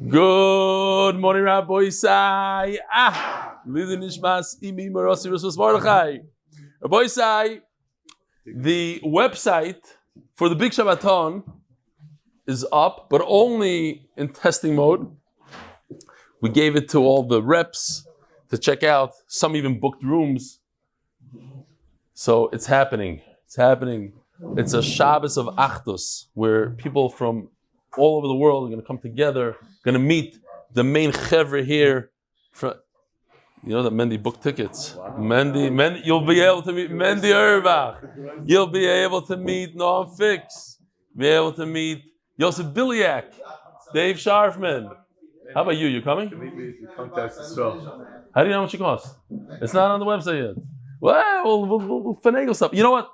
Good morning, Rabbi Isai. Liluy Neshamas imi marasi Rochel Mordechai. Rabbi Isai, the website for the Big Shabbaton is up, but only in testing mode. We gave it to all the reps to check out. Some even booked rooms. So it's happening. It's happening. It's a Shabbos of Achdus, where people from all over the world are going to come together, going to meet the main chevra here. You know that Mendy booked tickets. Wow. Mendy, you'll be able to meet Mendy Erbach. You'll be able to meet Noam Fix. Be able to meet Yosef Biliak, Dave Sharfman. How about you? You coming? To meet me if you contact Israel. How do you know how much it costs? It's not on the website yet. Well, we'll finagle stuff. You know what?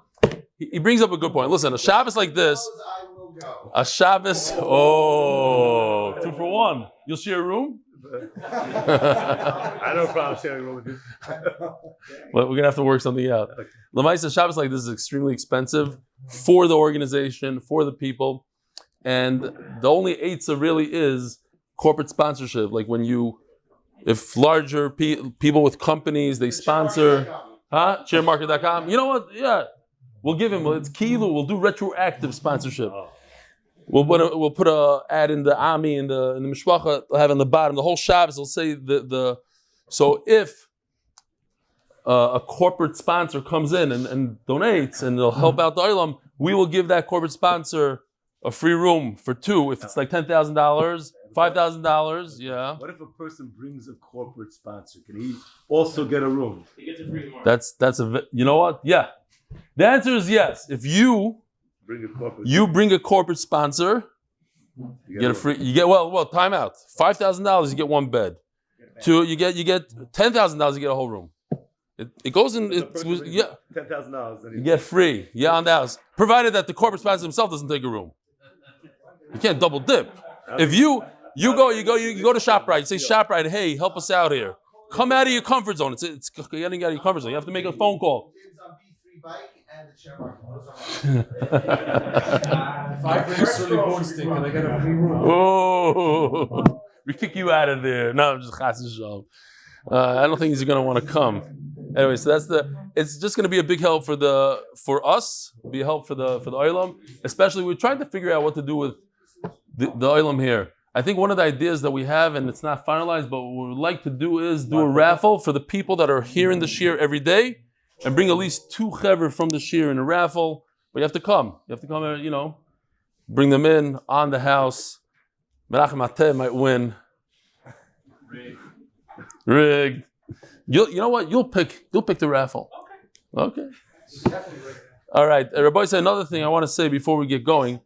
He brings up a good point. Listen, a Shabbos like this, a Shabbos, 2 for 1. You'll share a room? I don't have a problem sharing a room with you. But we're going to have to work something out. Lamaisa, Shabbos like this is extremely expensive for the organization, for the people. And the only eitzah really is corporate sponsorship. Like if larger people with companies, they sponsor, sharemarket.com. You know what? Yeah. We'll give him, it's Kilu, we'll do retroactive sponsorship. We'll put a ad in the Ami, in the Mishpacha, we'll have on the bottom, the whole Shabbos, will say so if a corporate sponsor comes in and donates and they'll help out the Olam, we will give that corporate sponsor a free room for 2. If it's like $10,000, $5,000, yeah. What if a person brings a corporate sponsor? Can he also get a room? He gets a free room. You know what? Yeah. The answer is yes. If you bring a corporate sponsor, you get a free. You get time out. $5,000, you get 1 bed. 2, you get $10,000, you get a whole room. It goes in. $10,000. You get free. Yeah, on the house, provided that the corporate sponsor himself doesn't take a room. You can't double dip. If you go to ShopRite. Say ShopRite, hey, help us out here. Come out of your comfort zone. It's getting out of your comfort zone. You have to make a phone call. Bike and the chair market. If I bring Surly Bone Stick and I get a free room. Oh, we kick you out of there. No, I'm just chassid shalom. I don't think he's going to want to come. Anyway, so it's just going to be a big help for us, be a help for the Olam. Especially, we're trying to figure out what to do with the Olam here. I think one of the ideas that we have, and it's not finalized, but what we would like to do is do a raffle for the people that are here in the shir every day, and bring at least 2 chevra from the shir in a raffle. But you have to come. Bring them in on the house. Menachem Ateh might win. Rigged. You know what? You'll pick the raffle. Okay. All right. Rabbi said another thing I want to say before we get going.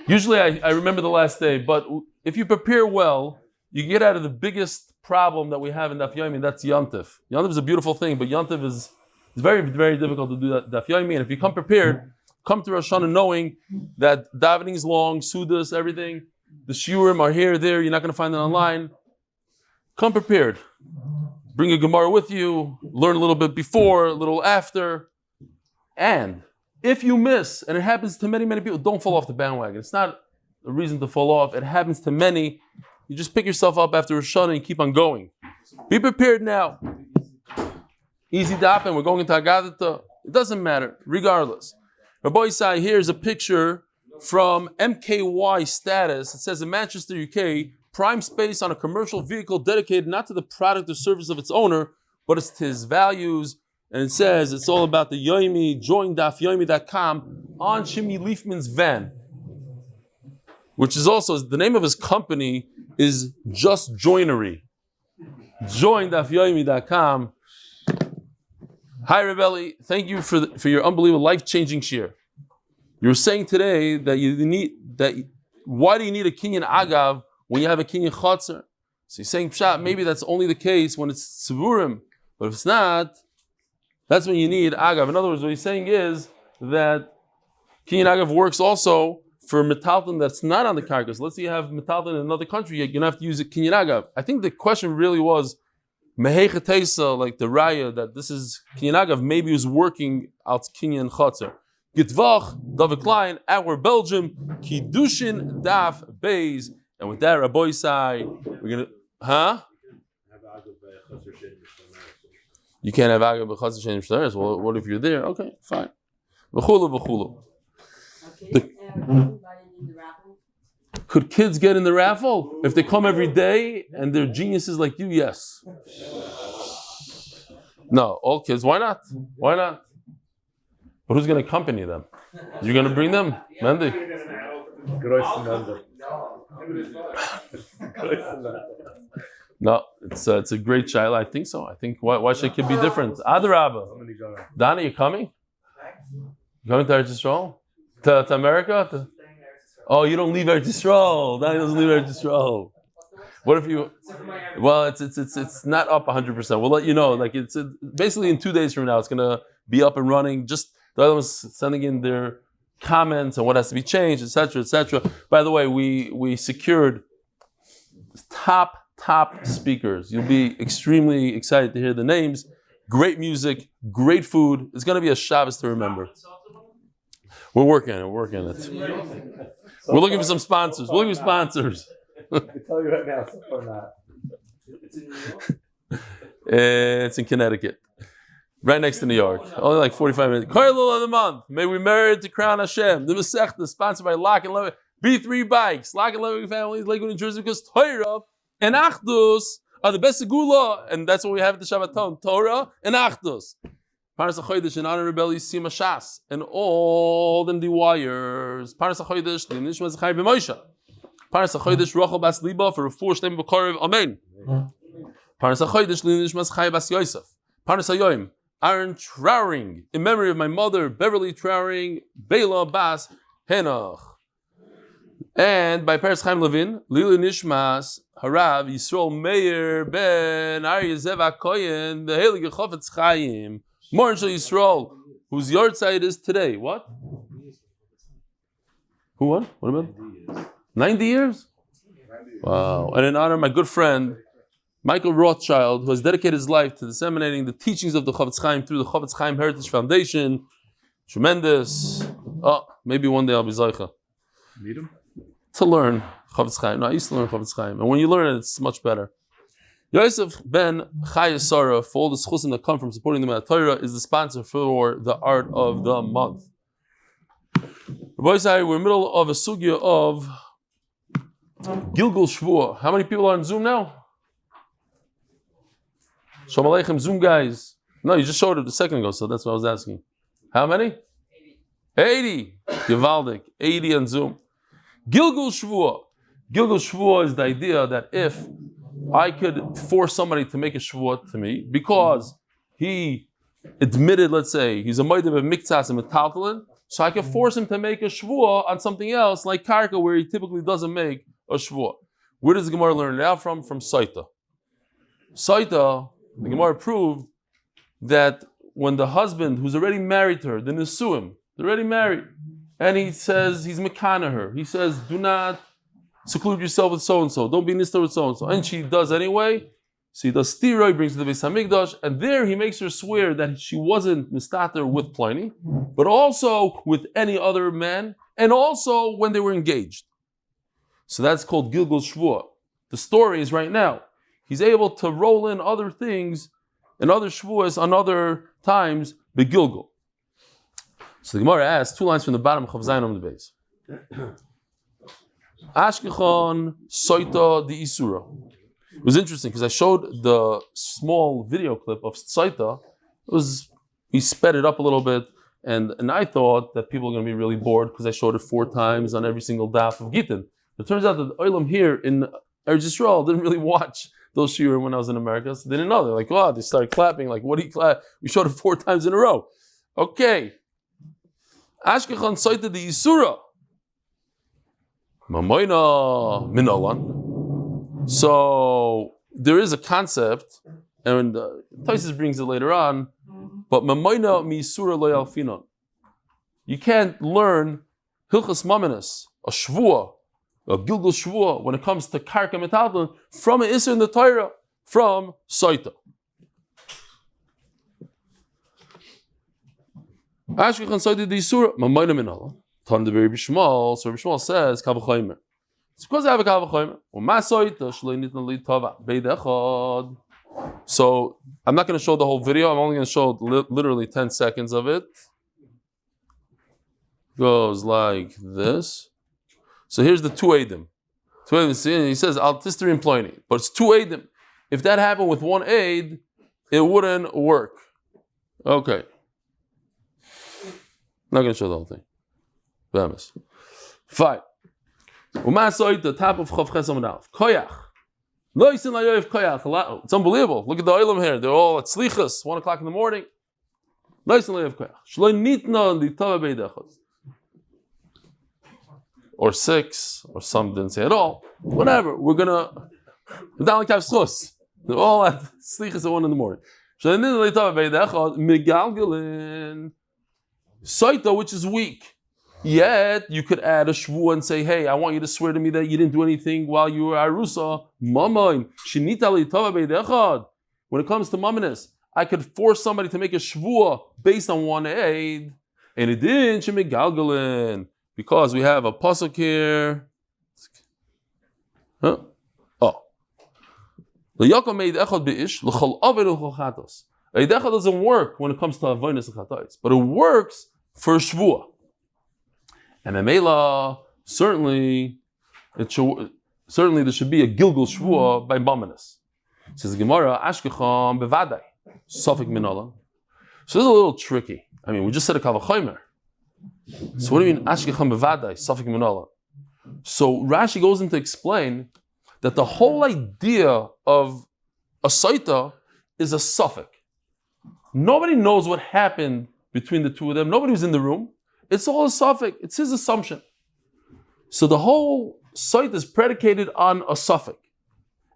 Usually I remember the last day, but if you prepare well, you get out of the biggest problem that we have in Daf Yomi, and that's Yontif. Yontif is a beautiful thing, but Yontif is very, very difficult to do that Daf Yomi. And if you come prepared, come to Rosh Hashanah knowing that davening is long, Sudas, everything. The shiurim are here, there. You're not going to find it online. Come prepared. Bring a Gemara with you. Learn a little bit before, a little after. And if you miss, and it happens to many, many people, don't fall off the bandwagon. It's not a reason to fall off. It happens to many. You just pick yourself up after Rosh Hashanah and keep on going. Be prepared now. Easy dap, and we're going into Agadata. It doesn't matter, regardless. Rabbi Isai, here's a picture from MKY Status. It says in Manchester, UK, prime space on a commercial vehicle dedicated not to the product or service of its owner, but it's to his values. And it says it's all about the Yomi. Join DafYomi.com on Shimi Leafman's van, which is also, the name of his company is Just Joinery. Join DafYomi.com. Hi, Reb Eli. Thank you for your unbelievable life-changing shir. You were saying today that why do you need a kinyan agav when you have a kinyan chotzer? So you're saying pshat, maybe that's only the case when it's tzivurim, but if it's not, that's when you need agav. In other words, what he's saying is that kinyan agav works also for metalton that's not on the carcass. Let's say you have metalton in another country, you're going to have to use a kinyan agav. I think the question really was, mehechetesa, like the raya, that this is kinyan agav, maybe he was working out kinyan chotzer. Gitvach, David Klein, our Belgium, Kiddushin, Daf Beis. And with that, Rabbi Isai, we're gonna, You can't have agah b'chaz Hashem shtaris. Well, what if you're there? Okay, fine. V'chulu. Could kids get in the raffle if they come every day and they're geniuses like you? Yes. No, all kids. Why not? Why not? But who's going to accompany them? You're going to bring them, Mandy? No, it's a great child. I think so. I think why should a kid be different? Adarabah. Donnie, you coming? You coming to Eretz Yisrael? To America? Oh, you don't leave Eretz Yisrael. Donnie doesn't leave Eretz Yisrael. What if you? Well, it's not up 100%. We'll let you know. Like it's basically in 2 days from now, it's gonna be up and running. Just the other ones sending in their comments on what has to be changed, etc., etc. By the way, we secured top speakers. You'll be extremely excited to hear the names. Great music, great food. It's going to be a Shabbos to remember. We're working on it. We're looking for some sponsors. I can tell you right now, so far not. It's in New York? It's in Connecticut. Right next to New York. Only like 45 minutes. Koilul of the month. May we merit to crown Hashem. The Masechta, sponsored by Lakewood NJ. B3 Bikes. Lakewood NJ families, Lakewood NJ, because torah and Achdus are the best segula, and that's what we have at the Shabbaton. Torah and Achdus. Paras HaChodesh in honor of Reb Eli Siyum HaShas and all them wires. Paras HaChodesh, Liluy Neshamas Chayim b'Moshe. Paras HaChodesh, Rochel bas Leba for Refuah Shelemah b'Korev. Amen. Paras HaChodesh, Liluy Neshamas Chayim bas Yosef. Paras HaYom, Maran Trauring, in memory of my mother, Beverly Trauring, Baylah bas Haynoch. And by Peretz Chaim Levin, Liluy Neshamas, Rav Yisrael Mair ben Arya הכהן, the Heilige Chofetz Chaim, Maran Shel Yisroel, whose yard side is today. What? Who won? What about? 90 years? Wow. And in honor of my good friend, Michael Rochel, who has dedicated his life to disseminating the teachings of the Chofetz Chaim through the Chofetz Chaim Heritage Foundation. Tremendous. Oh, maybe one day I'll be Zaycha. Meet him? To learn Chofetz Chaim. No, I used to learn Chofetz Chaim. And when you learn it, it's much better. Yosef ben Chayesara, for all the schusim that come from supporting the torah, is the sponsor for the art of the month. We're in the middle of a sugya of Gilgul Shvuah. How many people are on Zoom now? Shalom Aleichem, Zoom guys. No, you just showed it a second ago, so that's what I was asking. How many? 80. Givaldik. 80 on Zoom. Gilgul Shvuah. Gilgul Shvuah is the idea that if I could force somebody to make a shvuah to me because he admitted, let's say, he's a moedim of miktsas and metaltalin, so I could force him to make a shvuah on something else like karka, where he typically doesn't make a shvuah. Where does the Gemara learn it out from? From Saita. Saita, the Gemara proved that when the husband who's already married to her, the Nisuim, they're already married, and he says he's mekana her, he says, do not seclude yourself with so-and-so. Don't be nistar with so-and-so. And she does anyway. So he does stira, he brings to the Beis HaMikdash, and there he makes her swear that she wasn't mistater with Pliny, but also with any other man, and also when they were engaged. So that's called Gilgul Shvuah. The story is right now. He's able to roll in other things and other shvuahs on other times, begilgul. So the Gemara asks, 2 lines from the bottom of Chav Zayin Amud Beis. Ashkechon Soita di Isura. It was interesting because I showed the small video clip of Soita. He sped it up a little bit, and I thought that people are going to be really bored because I showed it 4 times on every single daf of Gittin. It turns out that the Olam here in Eretz Yisrael didn't really watch those shiurim when I was in America, so they didn't know. They're like, wow, they started clapping. Like, what do you clap? We showed it 4 times in a row. Okay. Ashkechon Soita di Isura. So there is a concept, and Taisus brings it later on, but Mamoina misura lo yalfinon. You can't learn Hilchas Maminas, a Shvuah, a Gilgul Shvuah, when it comes to Karka Metalton, from an Isser in the Torah, from Soita. Ashkechan Soita di Isura, Mamoina min Allah. Tan de Reb Shmuel, so Reb Shmuel says, Kavachaymer. It's because I have a kavachomer. So I'm not going to show the whole video. I'm only going to show literally 10 seconds of it. Goes like this. So here's the two Eidim. Two Eidim, he says, Al Tistri employing, but it's two Eidim. If that happened with one Eid, it wouldn't work. Okay. Not going to show the whole thing. Fine. The top of Chofetz Chaim Levin. Koyach. It's unbelievable. Look at the oilam here. They're all at slichas, 1 o'clock in the morning. Or 6, or some didn't say at all. Whatever. We're gonna. They're all at slichas at 1 in the morning. Saita, which is weak. Yet you could add a shvuah and say, "Hey, I want you to swear to me that you didn't do anything while you were arusa." Mamain shinita litava beidechad. When it comes to mamanis, I could force somebody to make a shvuah based on one aid, and it didn't shemigalgalin because we have a pasuk here. Huh? Oh, l'yakom beidechad beish l'chol aved l'chol chatos. Beidechad doesn't work when it comes to avonis and chatos, but it works for shvuah. And Memela, certainly there should be a Gilgul Shvuah by Bamanis. Says the Gemara, Ashkecham bevadai, Sofik Minala. So this is a little tricky. I mean, we just said a Kavachomer. So what do you mean Ashkecham bevadai, Sofik Minala? So Rashi goes in to explain that the whole idea of a Saita is a Sofik. Nobody knows what happened between the two of them. Nobody was in the room. It's all a suffix. It's his assumption. So the whole site is predicated on a suffix.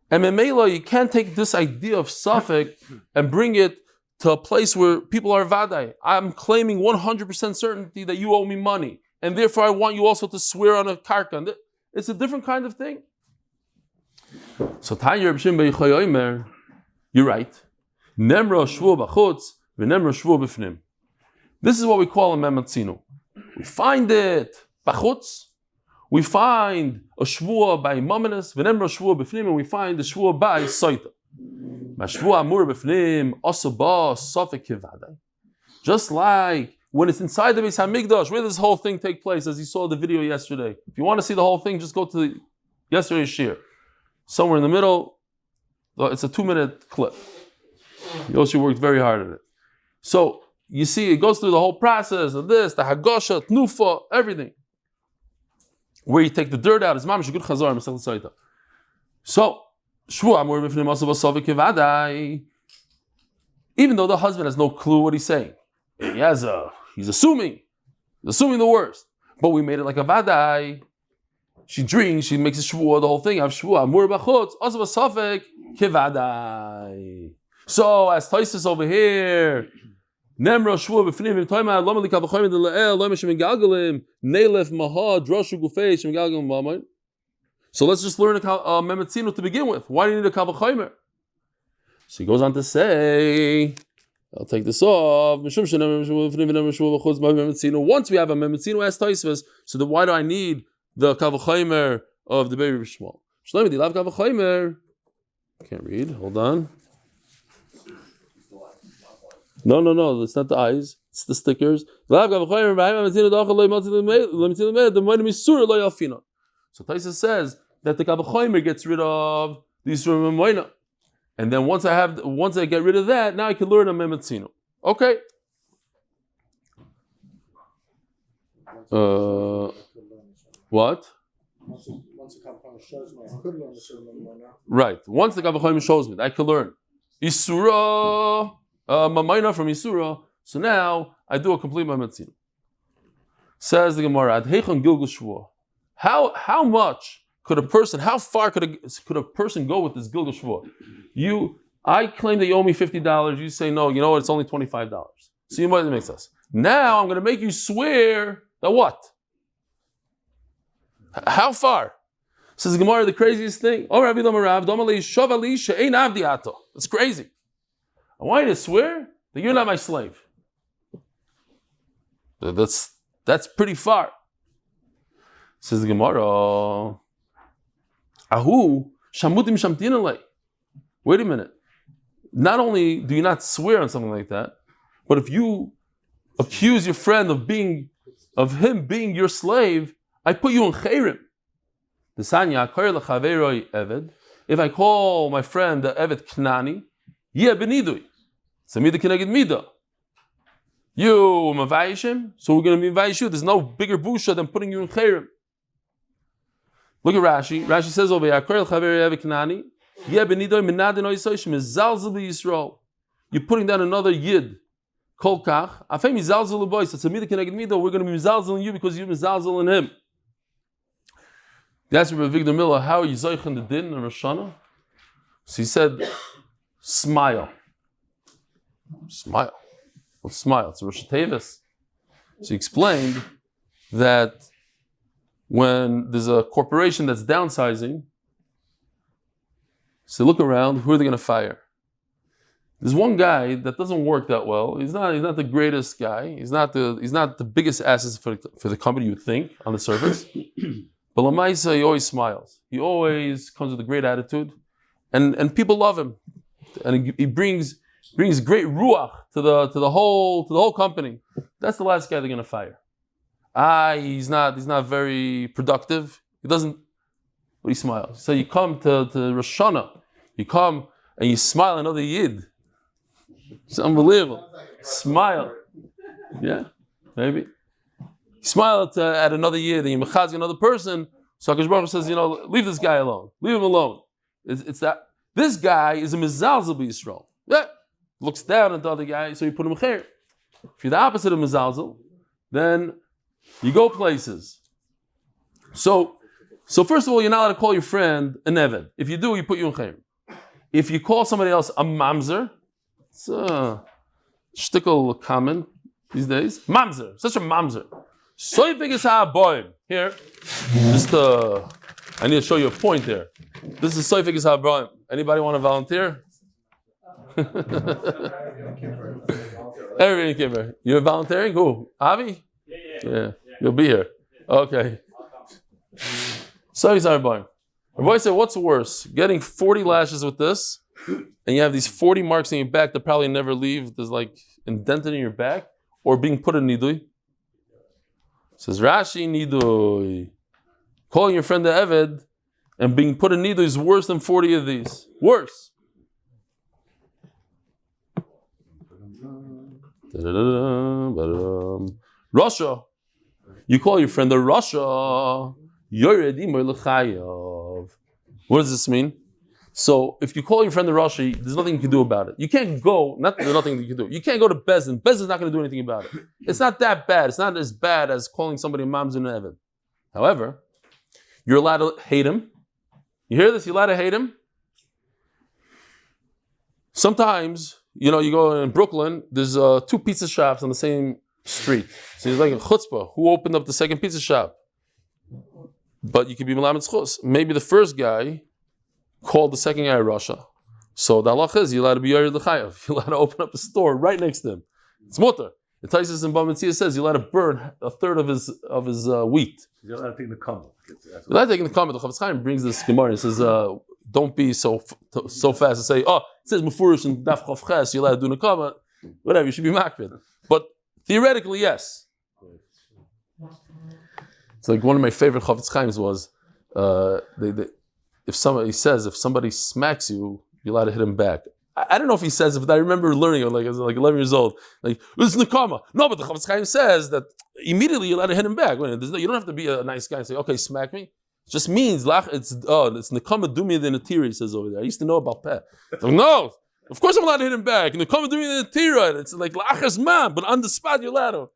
And Memela, you can't take this idea of suffix and bring it to a place where people are vadai. I'm claiming 100% certainty that you owe me money, and therefore I want you also to swear on a karka. It's a different kind of thing. So Tanya Reb Shimon Bar Yochai Omer, you're right. Nemra shvuah b'chutz v'nemra shvuah b'fnim. This is what we call a mematzinu. We find it b'chutz. We find a shvuah by mamanis, v'nemra shvuah b'fnim, and we find the shvuah by soita. Mashvuah amur b'fnim also ba sofek kivadai. Just like when it's inside the Beis Hamikdash, where does this whole thing take place? As you saw the video yesterday. If you want to see the whole thing, just go to yesterday's shir. Somewhere in the middle, it's a 2-minute clip. Yoshi worked very hard at it. So you see, it goes through the whole process of this, the Hagasha, Tnufa, everything. Where you take the dirt out, is mamish good chazar, Masechet Saita. So, Shvuah amur b'fnim asav asavik kivadai. Even though the husband has no clue what he's saying, he's assuming the worst. But we made it like a vadai. She drinks, she makes a shvuah, the whole thing. I have shvuah amur b'chutz asav asavik kivadai. So, as Taisus over here. Nemra shvuah b'fnim v'toyma lama likavachoyim dela'el lama shemigalgalim neilef maha droshu gufei shemigalgalim mamayin. So let's just learn a mematzinu to begin with. Why do you need a kavachoyim? So he goes on to say, I'll take this off. Once we have a mematzinu as Taisvas, so then why do I need the kavachoyim of the baby Shmuel? Shelemah, do you love kavachoyim? Can't read. Hold on. No, it's not the eyes, it's the stickers. So Taisa says that the Kavachoymer gets rid of the Yisroel Moina. And then once I get rid of that, now I can learn a Mematzino. Okay. What? Right. Once the Kavachoymer shows me, I can learn. Isura. Mamayna from Yisura. So now I do a complete mamatzin. Says the Gemara, how much could a person? How far could a person go with this Gilgul Shvuah? I claim that you owe me $50. You say no. You know what? It's only $25. So you might make sense. Now I'm going to make you swear that what? How far? Says the Gemara, the craziest thing. It's crazy. I want you to swear that you're not my slave. That's pretty far. Says the Gemara, Ahu shamutim shamtinale. Wait a minute. Not only do you not swear on something like that, but if you accuse your friend of him being your slave, I put you in chayrim. If I call my friend the Eved Knani, yeah, benidui. Samida keneged mida. You mavayishim, so we're going to be mavayishu. There's no bigger busha than putting you in chayrim. Look at Rashi. Rashi says over here, Eved Knani, yeah, benidui minadin oisoishim mizalzel Yisrael. You're putting down another yid. Kolkach, afay mizalzel boys. It's samida keneged mida. We're going to be mizalzel in you because you're mizalzel in him. That's Rabbi Victor Miller, how are you zoich in the din in Rosh Hashanah? So he said, smile. Smile. Well, smile. It's Rosh Tevis. So he explained that when there's a corporation that's downsizing, so look around, who are they going to fire? There's one guy that doesn't work that well. He's not the greatest guy. He's not the biggest asset for the company, you would think, on the surface. But Lamaisa, he always smiles. He always comes with a great attitude, and people love him, and he brings great ruach to the whole company. That's the last guy they're going to fire. He's not very productive. He doesn't, but he smiles. So you come to Rosh Hashanah, you come and you smile another yid. It's unbelievable. Smile, yeah, maybe. Smile at another yid and you mechaz another person. So HaKadosh Baruch Hu says, leave this guy alone. Leave him alone. It's that this guy is a mizalzel b'Yisrael. Yeah, looks down at the other guy, so you put him cher. If you're the opposite of mizalzel, then you go places. So first of all, you're not allowed to call your friend an eved. If you do, you put you in cher. If you call somebody else a mamzer, it's a shtickle comment these days. Mamzer, such a mamzer. Soifig is ha'aboim. Here, I need to show you a point here. This is Soifig is ha'aboim. Anybody want to volunteer? Everybody came here. You're volunteering? Who? Avi? Yeah. You'll be here. Okay. Soifig is ha'aboim. My boy said, what's worse? Getting 40 lashes with this, and you have these 40 marks in your back that probably never leave. There's like indented in your back, or being put in nidui. Says Rashi, nidui. Calling your friend the Eved and being put in nidui is worse than 40 of these. Worse. Rochel. You call your friend the Rochel. What does this mean? So if you call your friend the Rochel, there's nothing you can do about it. You can't go, there's nothing you can do. You can't go to Bezdin. Bezdin's not going to do anything about it. It's not that bad. It's not as bad as calling somebody Mamzer and Eved. However, you're allowed to hate him. You hear this? You're allowed to hate him. Sometimes, you go in Brooklyn, there's 2 pizza shops on the same street. So it's like a chutzpah. Who opened up the second pizza shop? But you could be Melamed Schus. Maybe the first guy called the second guy Rasha. So the halach is you're allowed to be Yared L'chayav. You're allowed to open up a store right next to him. It's mutter. The Taisus in Bamitzia says you're allowed to burn a third of his wheat. You're allowed to take the comment. You're allowed to take the comment. The Chofetz Chaim brings this Gemara and says, don't be so fast to say, it says Mufurish and Daf Chavches, you're allowed to do Nekama. Whatever, you should be makbid. But theoretically, yes. It's like one of my favorite Chofetz Chaims was, if somebody smacks you, you're allowed to hit him back. I don't know if he says it, but I remember learning it I was like 11 years old. Like, this is Nekama. No, but the Chofetz Chaim says that immediately you're allowed to hit him back. You don't have to be a nice guy and say, okay, smack me. It just means, it's Nekama Dumi the Natira, he says over there. I used to know about Peh. So, no, of course I'm allowed to hit him back. Nekama Dumi the Natira. It's like Lachas Man, but on the spot you're allowed to.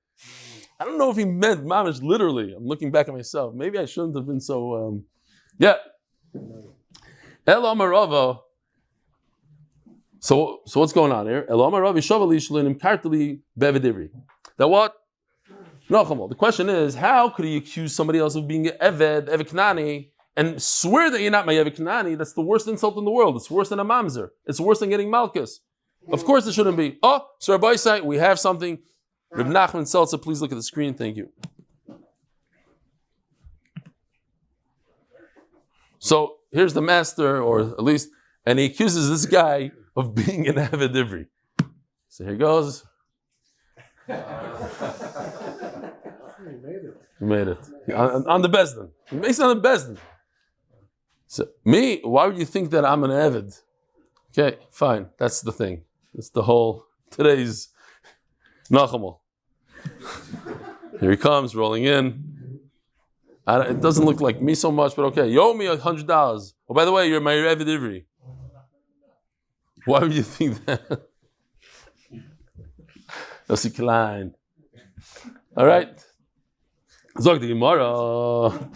I don't know if he meant mamish literally. I'm looking back at myself. Maybe I shouldn't have been so, yeah. El Amarava. So what's going on here? El Amaravi Shavali Shlinim Kartali Bevedivri. That what? No, the question is, how could he accuse somebody else of being Eved Knani, and swear that you're not my Eved Knani? That's the worst insult in the world. It's worse than a mamzer. It's worse than getting Malkus. Of course it shouldn't be. So Rabbi Sai, we have something. Reb Nachman Seltzer, please look at the screen. Thank you. So here's the master, or at least, and he accuses this guy of being an Eved Ivri. So here goes. He made it. On the Bezdin. He makes it on the Bezdin. So, me, why would you think that I'm an Eved? Okay, fine. That's the thing. That's the whole, today's Nachamal. Here he comes, rolling in. It doesn't look like me so much, but okay. You owe me $100. Oh, by the way, you're my Eved Ivri. Why would you think that? That's a klein. All right. Zog the Gemara.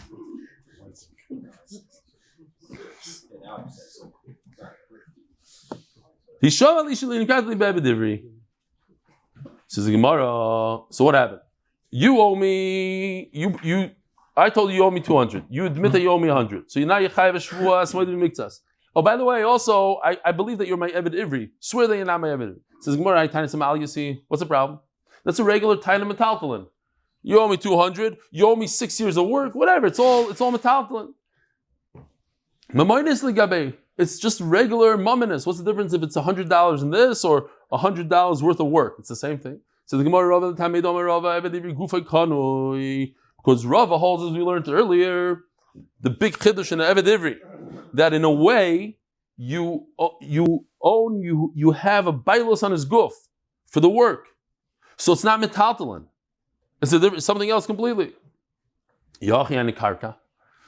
Says the Gemara. So what happened? You owe me. I told you owe me 200. You admit that you owe me 100. So now you chayav shvuah smoed mikzas. Oh, by the way, also I believe that you're my Eved Ivri. Swear that you're not my Eved Ivri. Says Gemara, I tiny some al. You see, what's the problem? That's a regular tiny metaltalin. You owe me 200. You owe me 6 years of work. Whatever. It's all metaltalin. Mamoinis ligabe. It's just regular mumminess. What's the difference if it's $100 in this or $100 worth of work? It's the same thing. So the Gemara Rava the Tamei Domer Rava Eved Ivri Gufay Kanoi, because Rava holds, as we learned earlier, the big Kiddushin in Eved Ivri, that in a way you have a Baylah on his guf for the work, so it's not metaltalin. It's something else completely. Yachi and karka.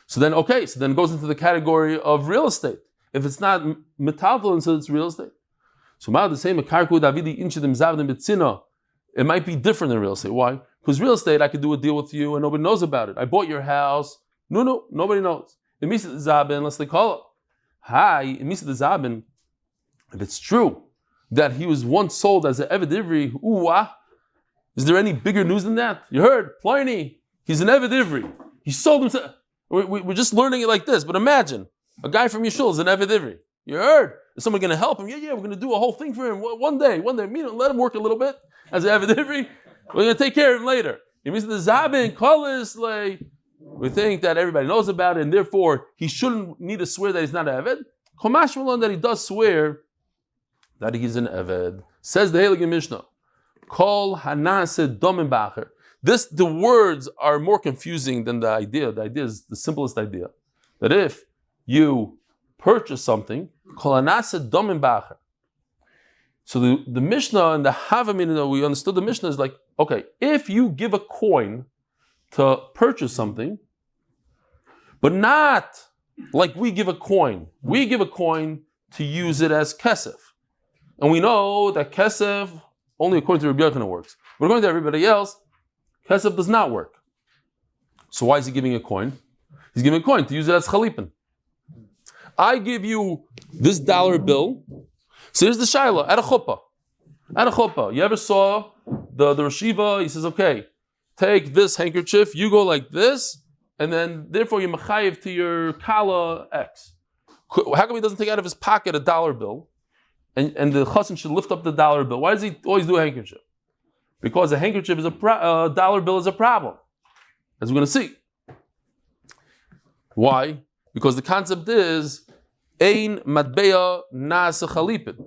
So then it goes into the category of real estate. If it's not metaltalin, so it's real estate. So the same karku davidi inchidim zavdim betzina. It might be different than real estate. Why? Because real estate, I could do a deal with you and nobody knows about it. I bought your house. No, nobody knows. It means the zabin, unless they call it. It means the zabin. If it's true that he was once sold as an Eved Ivri, is there any bigger news than that? You heard, Pliny, he's an Eved Ivri. He sold himself. We're just learning it like this, but imagine, a guy from Yishul is an Eved Ivri. You heard? Is someone going to help him? Yeah, we're going to do a whole thing for him. One day, let him work a little bit as an Eved Ivri. We're going to take care of him later. It means the Zabin, Kolis, we think that everybody knows about it, and therefore he shouldn't need to swear that he's not an Eved. Chomash Malon that he does swear that he's an Eved. Says the Heilige Mishnah, Kol Hanase Domim Bacher. The words are more confusing than the idea. The idea is the simplest idea. That if you purchase something, Kol Hanase Domim Bacher. So the Mishnah and the Havamina that we understood the Mishnah is like, okay, if you give a coin to purchase something, but not like we give a coin. We give a coin to use it as kesef. And we know that kesef, only according to Reb Elchanan works. But according to everybody else, kesef does not work. So why is he giving a coin? He's giving a coin to use it as chalipin. I give you this dollar bill. So here's the shaila, at a chuppah. At a chuppah. You ever saw the Rashiva? He says, okay, take this handkerchief, you go like this, and then therefore you're mechayiv to your kala X. How come he doesn't take out of his pocket a dollar bill? And the chassan should lift up the dollar bill. Why does he always do a handkerchief? Because a handkerchief is a dollar bill is a problem, as we're going to see. Why? Because the concept is ein matbeya nas chalipin.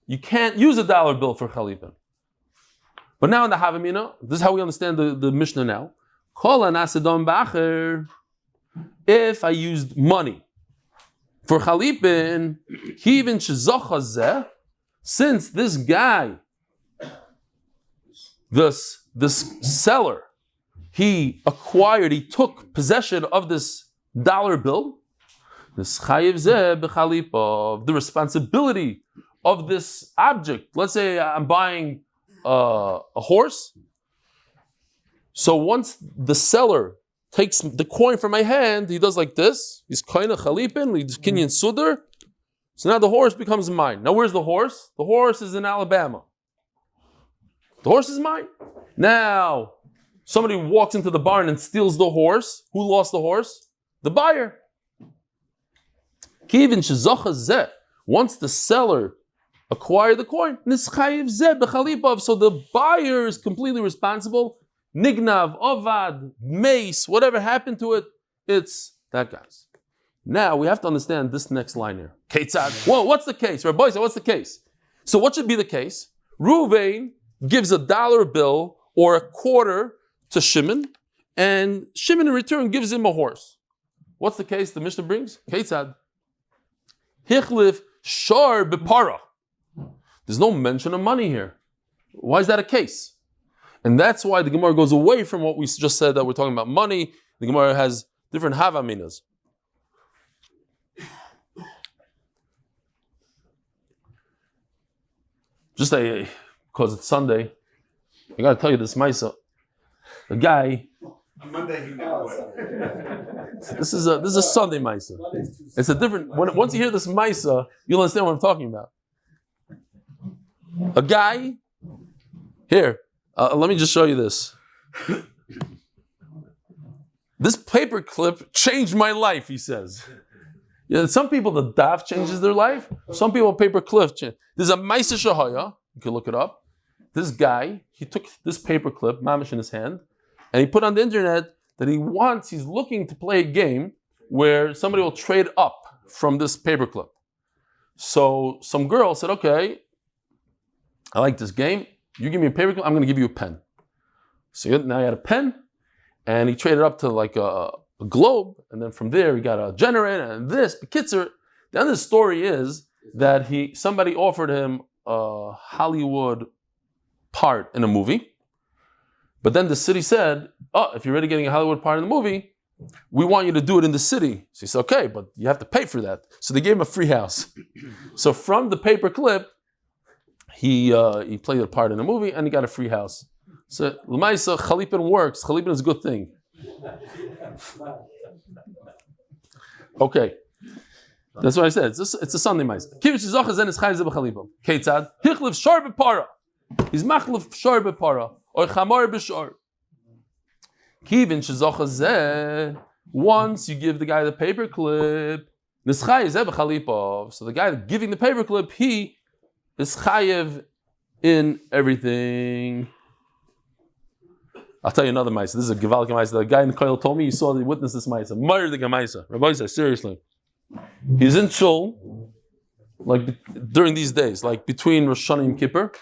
You can't use a dollar bill for chalipin. But now in the Havamina, this is how we understand the Mishnah now. If I used money for chalipin, since this guy, this seller, he took possession of this dollar bill, the responsibility of this object. Let's say I'm buying a horse. So once the seller takes the coin from my hand, he does like this. He's kind of chalipin, he's kinyan sudar. So now the horse becomes mine. Now where's the horse? The horse is in Alabama. The horse is mine. Now somebody walks into the barn and steals the horse. Who lost the horse? The buyer. Once the seller acquired the coin, so the buyer is completely responsible. Nignav, Ovad, Mace, whatever happened to it, it's that guy's. Now we have to understand this next line here. Ketzad. Well, what's the case? Rabbi said, what's the case? So what should be the case? Reuven gives $1 bill or a quarter to Shimon, and Shimon in return gives him a horse. What's the case the Mishnah brings? Ketzad. Hichlif shar bepara. There's no mention of money here. Why is that a case? And that's why the Gemara goes away from what we just said that we're talking about money. The Gemara has different havaminas. Just because it's Sunday, I gotta tell you this Maisa. The guy. Monday he never went. This is a Sunday Maisa. It's a different. Once you hear this Maisa, you'll understand what I'm talking about. A guy. Here, let me just show you this. This paper clip changed my life, he says. Yeah, some people, the daf changes their life. Some people, paper clip change. There's a Maisa Shahaya, you can look it up. This guy, he took this paper clip, mamish in his hand, and he put on the internet that he's looking to play a game where somebody will trade up from this paper clip. So some girl said, okay, I like this game. You give me a paper clip, I'm going to give you a pen. So now he had a pen, and he traded up to like a globe, and then from there he got a generator and this. Bekitzer, the end of the story is that somebody offered him a Hollywood part in a movie, but then the city said, oh, if you're already getting a Hollywood part in the movie, we want you to do it in the city. So he said, okay, but you have to pay for that. So they gave him a free house. So from the paper clip, he played a part in the movie and he got a free house. So L'maisa, Chalipin works. Chalipin is a good thing. Okay. That's what I said. It's a Sunday Maisa. Kivish Zachas and Chayze b'Chalipin. Ketzad. Hichlif shar b'para. He's machlif shar b'para. Or chamar b'shar. Kivin Zachas. Once you give the guy the paper clip, Nischayze b'Chalipin. So the guy giving the paper clip, he is chayev in everything. I'll tell you another Maisa. This is a Gevaldik Maisa. The guy in the Koil told me he saw the witness this Maisa. Mair the Maisa. Rabbi says, seriously. He's in Shul, like during these days, like between Rosh Hashanah and Kippur,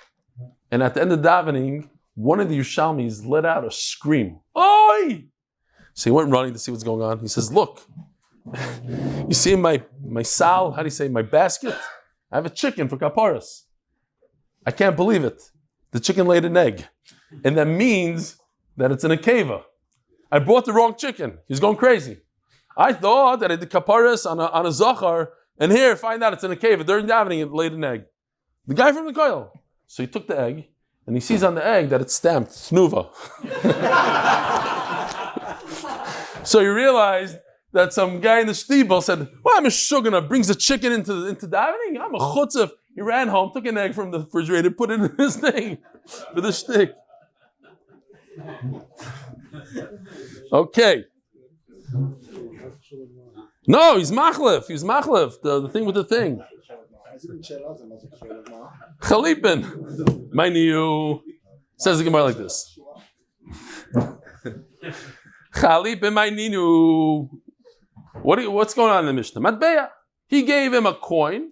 and at the end of davening, one of the Yushalmis let out a scream. Oi! So he went running to see what's going on. He says, look, you see my sal, how do you say, my basket? I have a chicken for kaparas. I can't believe it. The chicken laid an egg. And that means that it's in a keva. I bought the wrong chicken. He's going crazy. I thought that I did kaparas on a zachar, and here, find out it's in a keva. During davening, it laid an egg. The guy from the koil. So he took the egg, and he sees on the egg that it's stamped, Snuva. So he realized that some guy in the shtibel said, well, I'm a shugana, brings the chicken into davening. I'm a chutzif. He ran home, took an egg from the refrigerator, put it in his thing for the shtick. Okay. No, he's machlif. He's machlif. The thing with the thing. Chalipin. My new says the Gemara like this. Chalipin my ninu. What's going on in the Mishnah? Matbeya. He gave him a coin,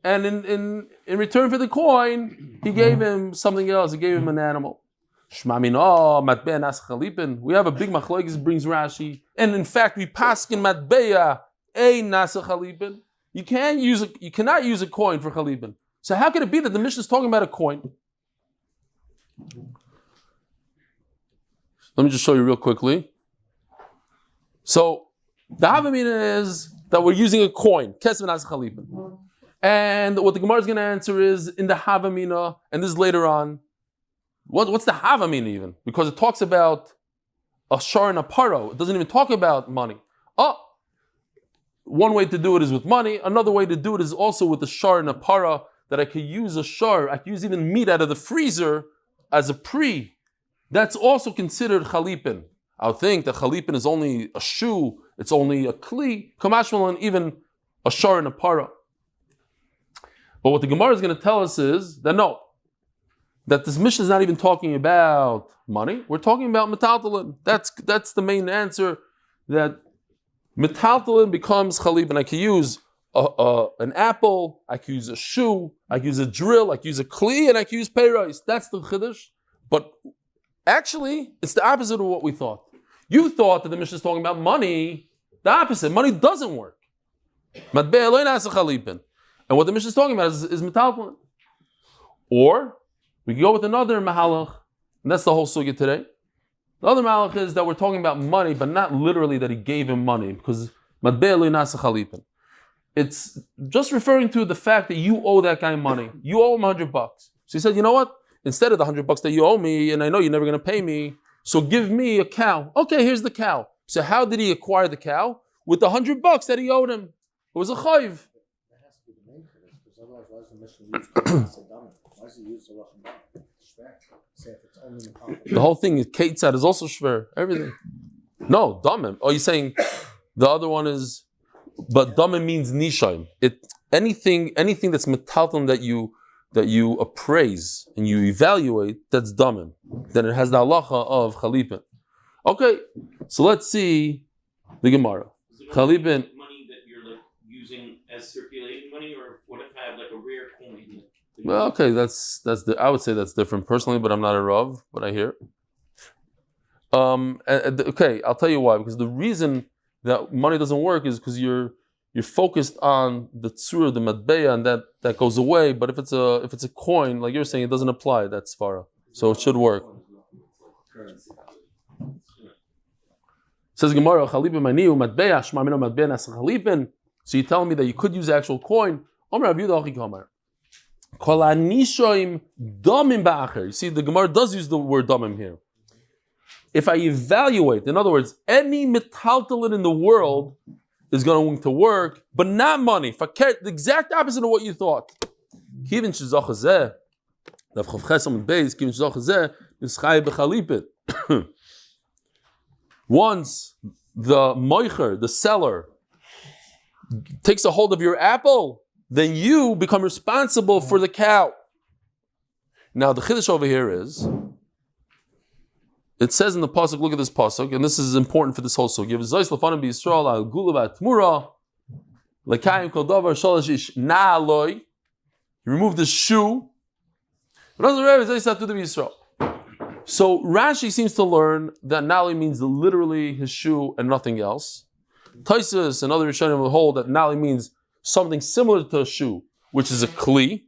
and in return for the coin, he gave him something else. He gave him an animal. Shmamino matbeya nas chalipin. We have a big machlokes, brings Rashi, and in fact we paskin matbeya a nas chalipin. You cannot use a coin for chalipin. So how can it be that the Mishnah is talking about a coin? Let me just show you real quickly. So the Havamina is that we're using a coin, kesef nas chalipin, and what the Gemara is going to answer is in the Havamina, and this is later on. What's the Havamina even? Because it talks about a shar and a paro. It doesn't even talk about money. One way to do it is with money. Another way to do it is also with a shar and a para, that I could use a shar. I could use even meat out of the freezer as a pre. That's also considered chalipin. I would think that chalipin is only a shoe. It's only a kli. Kamashmalan, even a shar and a para. But what the Gemara is going to tell us is that no, that this Mishnah is not even talking about money. We're talking about metaltalin. That's the main answer, that Metaltalin becomes chalipin. I can use an apple, I can use a shoe, I can use a drill, I can use a kli, and I can use peiros. That's the chiddush. But actually, it's the opposite of what we thought. You thought that the Mishnah is talking about money. The opposite. Money doesn't work. And what the Mishnah is talking about is metaltalin. Or we can go with another mahalach, and that's the whole sugya today. The other mahalach is that we're talking about money, but not literally that he gave him money, because it's just referring to the fact that you owe that guy money. You owe him $100. So he said, you know what? Instead of the $100 that you owe me, and I know you're never going to pay me, so give me a cow. Okay, here's the cow. So how did he acquire the cow? With the $100 that he owed him. It was a chayiv. That has to be the main chiddush, because otherwise, why does the Mishnah use why does he use the Rochel? Say if it's only the The whole thing is Ketzad is also shver. Everything. No, damim. Oh, you're saying the other one is, but damim means nishaim. Anything that's metalton that you appraise and you evaluate, that's damim. Then it has the halacha of chalipin. Okay, so let's see the Gemara. Chalipin. Money that you're like using as circulating money, or what if I have like a rare coin? Well, okay, I would say that's different personally, but I'm not a Rav, but I hear. Okay, I'll tell you why. Because the reason that money doesn't work is because you're focused on the tzura, the matbeya, and that goes away. But if it's a coin, like you're saying, it doesn't apply. That's svara, so it should work. Says Gemara, chalipin maniu matbeya shma mino matbeya nas chalipin. So you tell me that you could use actual coin. Omer Rav Yehuda Achi Kamar. You see, the Gemara does use the word damim here. If I evaluate, in other words, any metaltalin in the world is going to work, but not money. If I care, the exact opposite of what you thought. Once the moicher, the seller, takes a hold of your apple, then you become responsible for the cow. Now the chiddush over here is, it says in the pasuk, look at this pasuk, and this is important for this whole sugya. You remove the shoe. So Rashi seems to learn that nali means literally his shoe and nothing else. Taisus and other Rishonim will hold that nali means something similar to a shoe, which is a kli,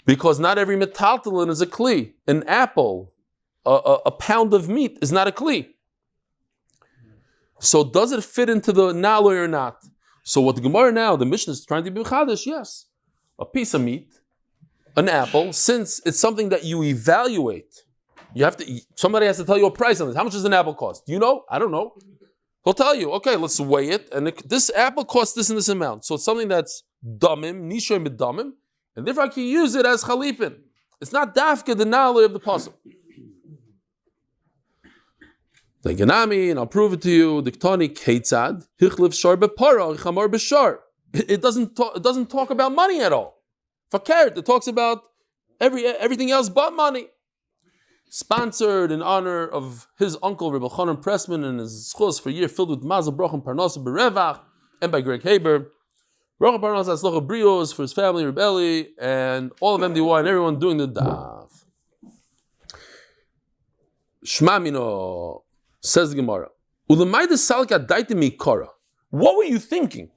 because not every metaltalin is a kli. An apple, a pound of meat is not a kli. So does it fit into the naloi or not? So what the Gemara now, the Mishnah is trying to be chadash, yes. A piece of meat, an apple, since it's something that you evaluate, somebody has to tell you a price on this. How much does an apple cost? Do you know? I don't know. He'll tell you, okay, let's weigh it, and this apple costs this and this amount. So it's something that's damim, nishoim b'damim, and therefore I can use it as chalipin. It's not dafka the naloi of the pasuk. The Ganami, and I'll prove it to you. Diktani keitzad hichliv shar bepara chamar b'shar. It doesn't talk about money at all. Fakert, it talks about everything else but money. Sponsored in honor of his uncle Reb Elchanan Pressman and his schos for a year filled with mazel brach and parnasa berevach, and by Greg Haber. Brach parnasa atzlocha brios for his family, Reb Eli, and all of MDY and everyone doing the daf. Shmamino, says the Gemara. Ulemayda salka daitimi kara. What were you thinking?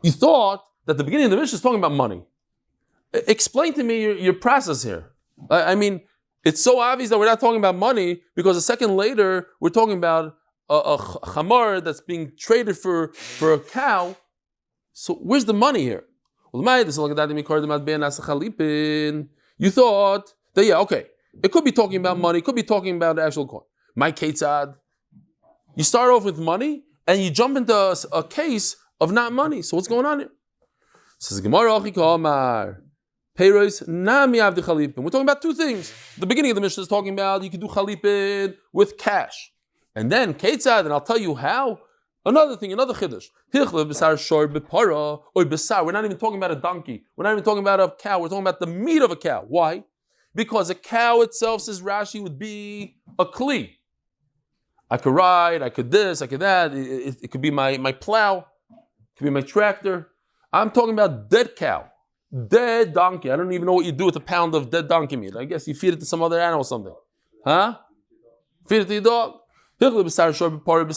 You thought that the beginning of the Mishnah is talking about money. Explain to me your process here. I mean, it's so obvious that we're not talking about money because a second later we're talking about a chamar that's being traded for a cow. So where's the money here? You thought that, okay, it could be talking about money, it could be talking about the actual coin. My ketzad. You start off with money and you jump into a case of not money. So what's going on here? Says Gemara Peiros nami avdi chalipin. We're talking about two things. The beginning of the Mishnah is talking about you can do chalipin with cash. And then ketzad, and I'll tell you how. Another thing, another chiddush. Hichlev b'sar shor b'para or b'sar. We're not even talking about a donkey. We're not even talking about a cow. We're talking about the meat of a cow. Why? Because a cow itself, says Rashi, would be a kli. I could ride, I could this, I could that. It could be my plow, it could be my tractor. I'm talking about dead cow, dead donkey. I don't even know what you do with a pound of dead donkey meat. I guess you feed it to some other animal or something. Huh? Feed it to your dog. So according to Rav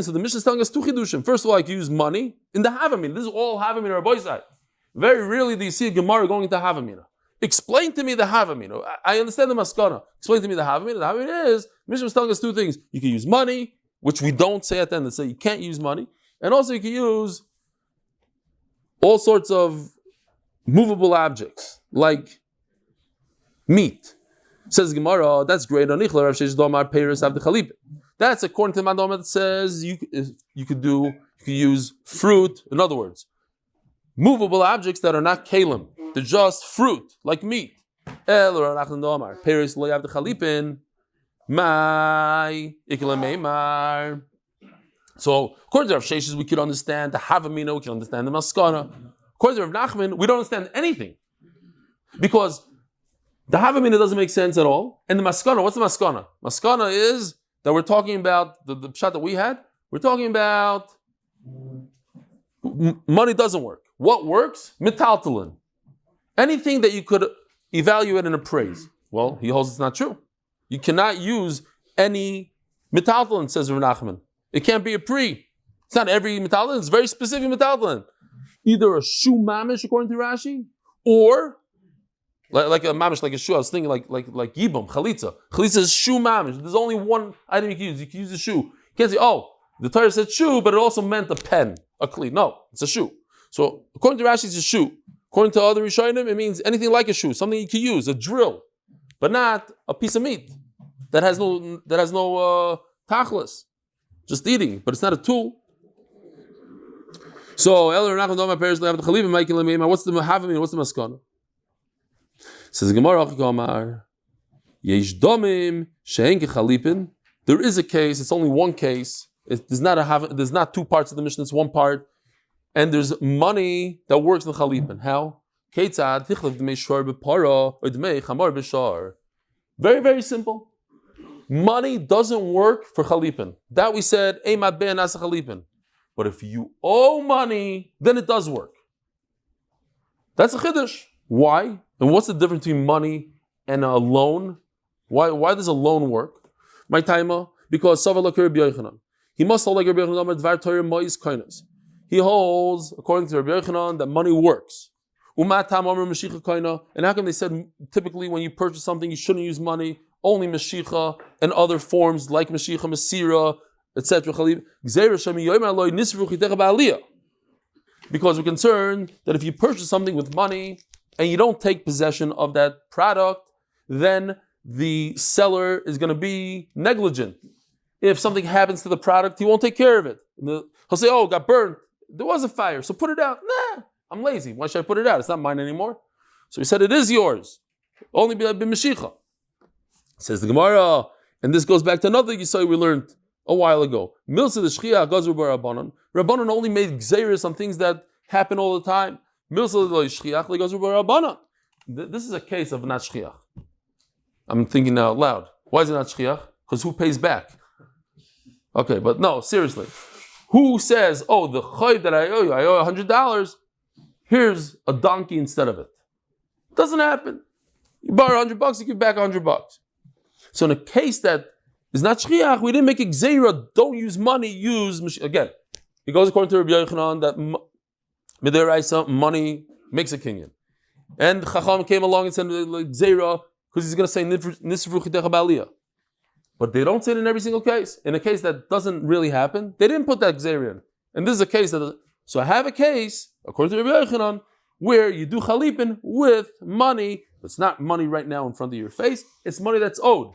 so the Mishnah is telling us two Kiddushin. First of all, I can use money in the Havamina. This is all Havamina Rabbi side. Very rarely do you see a Gemara going into Havamina. Explain to me the Havamina. I understand the Maskana. Explain to me the Havamina. The Havamina is, the Mishnah is telling us two things. You can use money, which we don't say at the end. They say you can't use money. And also you can use all sorts of movable objects, like meat. Says Gemara, that's great. That's according to the Madom that says you could use fruit. In other words, movable objects that are not kalim. They're just fruit, like meat. So according to Rav Sheshes, we could understand the Havamina, we can understand the Maskana. According to Rav Nachman, we don't understand anything. Because the Havamina doesn't make sense at all. And the Maskana, what's the Maskana? Maskana is that we're talking about the pshat that we had. We're talking about money doesn't work. What works? Metaltalin. Anything that you could evaluate and appraise. Well, he holds it's not true. You cannot use any metaltalin, says Rav Nachman. It can't be a pre. It's not every metaltalin, it's very specific metaltalin. Either a shoe mamish, according to Rashi, or like a mamish, like a shoe. I was thinking like yibum, chalitza. Chalitza is shoe mamish. There's only one item you can use. You can use a shoe. You can't say, oh, the Torah said shoe, but it also meant a pen, a kli. No, it's a shoe. So according to Rashi, it's a shoe. According to other Rishonim, it means anything like a shoe, something you can use, a drill, but not a piece of meat that has no tachlis, just eating, but it's not a tool. So what's the Mahavim? What's the Maskana? Says Gemara, there is a case. It's only one case. There's not two parts of the Mishnah. It's one part, and there's money that works in the chalipin. How? Very, very simple. Money doesn't work for chalipin. That we said, but if you owe money, then it does work. That's a chiddush. Why? And what's the difference between money and a loan? Why does a loan work? My timer, because Reb Elchanan. He must hold like Reb Elchanan. He holds, according to Reb Elchanan, that money works. And how come they said typically when you purchase something you shouldn't use money? Only Mashicha and other forms like Mashicha, Masira, etc. Because we're concerned that if you purchase something with money and you don't take possession of that product, then the seller is going to be negligent. If something happens to the product, he won't take care of it. He'll say, oh, it got burned. There was a fire, so put it out. Nah, I'm lazy. Why should I put it out? It's not mine anymore. So he said, it is yours. Only be Mashicha. Says the Gemara, and this goes back to another Yisai we learned a while ago. Milsa the Shchia Gazru Rabbanon. Rabbanon only made gzeiros on things that happen all the time. Milsa the Shchiach Gazru Rabbanon. This is a case of not Shchiach. I'm thinking out loud. Why is it not Shchiach? Because who pays back? Okay, but no, seriously. Who says, oh, the chayv that I owe $100, here's a donkey instead of it? Doesn't happen. You borrow $100, you give back $100. So in a case that is not shchiach, we didn't make a gzeira, don't use money, use again. He goes according to Reb Elchanan that midiraisa money makes a kinyan. And Chacham came along and said gzeira because he's going to say nisvru chitecha ba'aliyah. But they don't say it in every single case. In a case that doesn't really happen, they didn't put that gzeira in. And this is a case that. So I have a case according to Reb Elchanan where you do chalipin with money. It's not money right now in front of your face. It's money that's owed.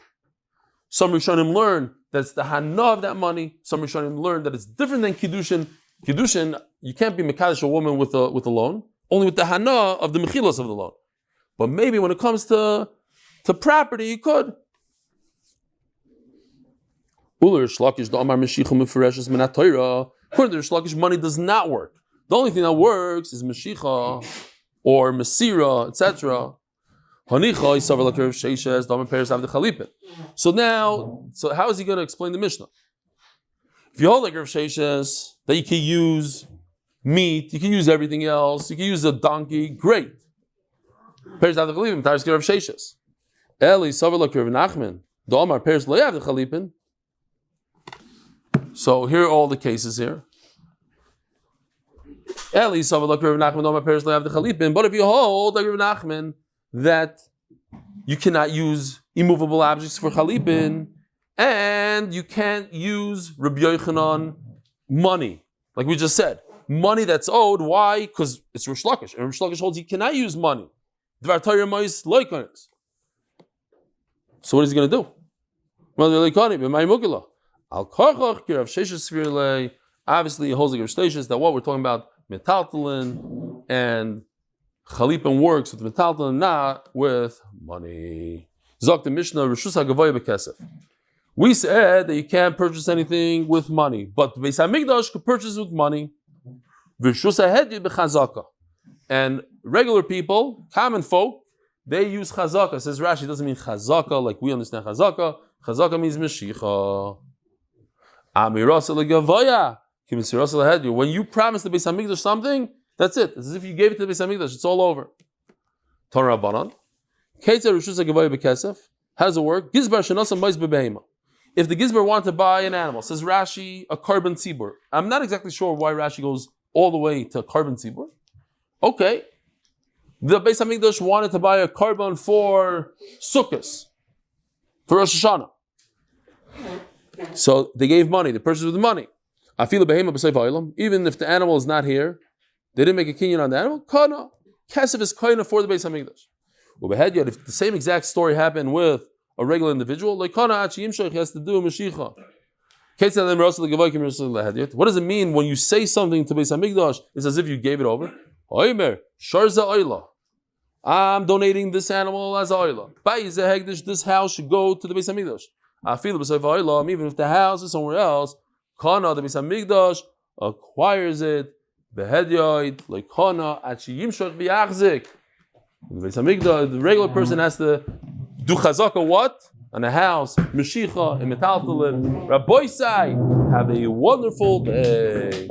Some Rishonim learn that it's the hana of that money. Some Rishonim learn that it's different than Kiddushin. Kiddushin, you can't be mekadosh a woman with a loan, only with the hana of the mechilos of the loan. But maybe when it comes to property, you could. According to Shlakish, money does not work. The only thing that works is Mashicha or Masira, etc. So now, how is he going to explain the Mishnah? If you hold like Rav Sheshes, that you can use meat, you can use everything else, you can use a donkey, great. Peretz Chaim Levin, Taris Rav Sheshes. Eli Savar like Rav Nachman, the Omar Peretz lo yav the Chalipin. So here are all the cases here. Eli Savar like Rav Nachman, the Omar Peretz lo yav the Chalipin. But if you hold like Rav Nachman that you cannot use immovable objects for Chalipin, and you can't use Reb Elchanan money, like we just said. Money that's owed, why? Because it's Rish Lakish. And Rish Lakish holds he cannot use money. So what is he going to do? Obviously, he holds like Rav Sheshes that what we're talking about, metaltalin, and Chalipin works with metaltalin, not with money. Zok the Mishnah, Rishus HaGavoya B'Kesef. We said that you can't purchase anything with money, but Beis HaMikdash could purchase with money. And regular people, common folk, they use chazaka. Says Rashi, it doesn't mean chazaka like we understand chazaka. Chazaka means meshicha. When you promise the Beis HaMikdash something, that's it. It's as if you gave it to the Beis HaMikdash. It's all over. Torah Rabbanan. How does it work? If the Gizbar wanted to buy an animal, says Rashi, a carbon tzibur. I'm not exactly sure why Rashi goes all the way to carbon tzibur. Okay. The Beis HaMikdash wanted to buy a carbon for Sukkos, for Rosh Hashanah. So they gave money, they purchased with money. Even if the animal is not here, they didn't make a kinyan on the animal, kana. Kesef is kana for the Beis HaMikdash. If the same exact story happened with a regular individual, like kana he has to do a mashicha. What does it mean when you say something to Beis HaMikdash? It's as if you gave it over. I'm donating this animal as a oila. This house should go to the Beis HaMikdash. Even if the house is somewhere else, kana the Beis HaMikdash acquires it. Behedyoid like kana achiyimshach v'yachzik. The Beis HaMikdash, the regular person has to do chazaka what? On a house, Meshicha, and Metaltalin. Rabbi Sai, have a wonderful day.